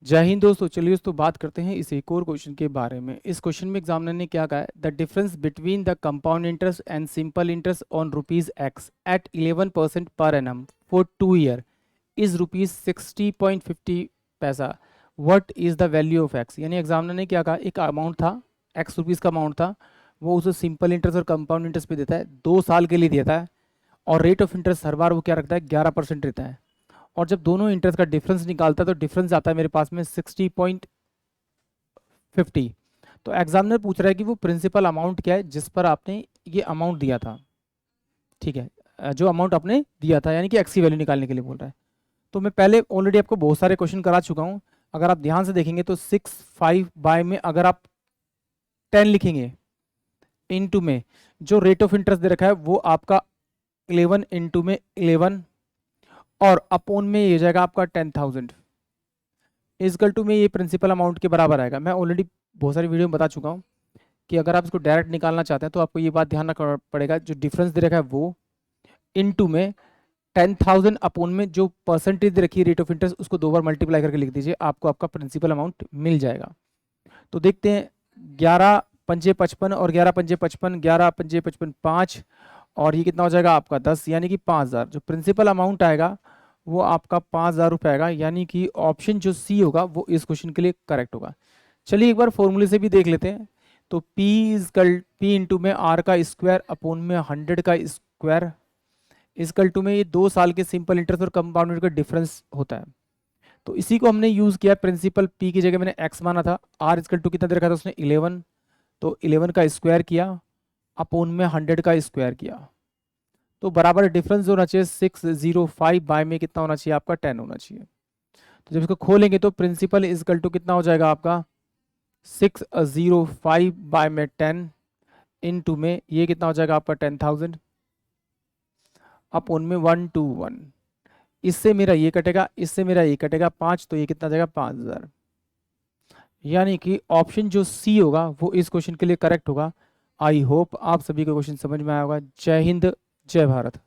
जय हिंद दोस्तों। चलिए दोस्तों बात करते हैं इस एक और क्वेश्चन के बारे में। इस क्वेश्चन में एग्जामिनर ने क्या कहा है, the difference between the compound interest and simple interest on rupees X at 11% per annum for 2 year is rupees 60.50 paisa. What is the value of X. यानी एग्जामिनर ने क्या कहा, एक अमाउंट था, एक्स रुपीज़ का अमाउंट था, वो उसे सिंपल इंटरेस्ट और कंपाउंड इंटरेस्ट पे देता है, 2 साल के लिए देता है, और रेट ऑफ इंटरेस्ट हर बार वो क्या रखता है, 11% रहता है। और जब दोनों इंटरेस्ट का डिफरेंस निकालता है तो डिफरेंस आता है मेरे पास में 60.50। तो एग्जामिनर पूछ रहा है कि वो प्रिंसिपल अमाउंट क्या है जिस पर आपने ये अमाउंट दिया था। ठीक है, जो अमाउंट आपने दिया था, यानी कि एक्स की वैल्यू निकालने के लिए बोल रहा है। तो मैं पहले ऑलरेडी आपको बहुत सारे क्वेश्चन करा चुका हूँ। अगर आप ध्यान से देखेंगे तो 6 5 बाय में अगर आप 10 लिखेंगे, इनटू में जो रेट ऑफ इंटरेस्ट दे रखा है वो आपका 11 इंटू में 11, और अपोन में ये जाएगा आपका 10,000 इजकल टू में ये प्रिंसिपल अमाउंट के बराबर आएगा। मैं ऑलरेडी बहुत सारी वीडियो में बता चुका हूँ कि अगर आप इसको डायरेक्ट निकालना चाहते हैं तो आपको ये बात ध्यान रखना पड़ेगा, जो डिफरेंस दे रखा है वो इनटू में 10,000 अपोन में जो परसेंटेज दे रखी है रेट ऑफ इंटरेस्ट उसको 2 बार मल्टीप्लाई करके लिख दीजिए, आपको आपका प्रिंसिपल अमाउंट मिल जाएगा। तो देखते हैं, 11 पंजे 55 और 11 पंजे 55, 11 पंजे 55 5, और ये कितना हो जाएगा आपका 10, यानी कि 5,000। जो प्रिंसिपल अमाउंट आएगा वो आपका 5,000 रुपये आएगा, यानी कि ऑप्शन जो सी होगा वो इस क्वेश्चन के लिए करेक्ट होगा। चलिए एक बार फॉर्मूले से भी देख लेते हैं। तो P इंटू में R का स्क्वायर अपोन में 100 का स्क्वायर इजकल टू में ये 2 साल के सिंपल इंटरेस्ट और कंपाउंड का डिफरेंस होता है। तो इसी को हमने यूज़ किया, प्रिंसिपल P की जगह मैंने x माना था, R इजकल टू कितना दे रखा था उसने 11, तो 11 का स्क्वायर किया अपोन में 100 का स्क्वायर किया, तो बराबर डिफरेंस होना चाहिए 605 बाय में कितना होना चाहिए आपका 10 होना चाहिए। तो जब इसको खोलेंगे तो प्रिंसिपल इजकल टू कितना हो जाएगा आपका 605 बाय में 10 इनटू में ये कितना हो जाएगा आपका 10,000 अपोन में 121। इससे मेरा ये कटेगा, इससे मेरा ये कटेगा 5, तो ये कितना जाएगा 5,000। यानी कि ऑप्शन जो सी होगा वो इस क्वेश्चन के लिए करेक्ट होगा। आई होप आप सभी को क्वेश्चन समझ में आया होगा। जय हिंद, जय भारत।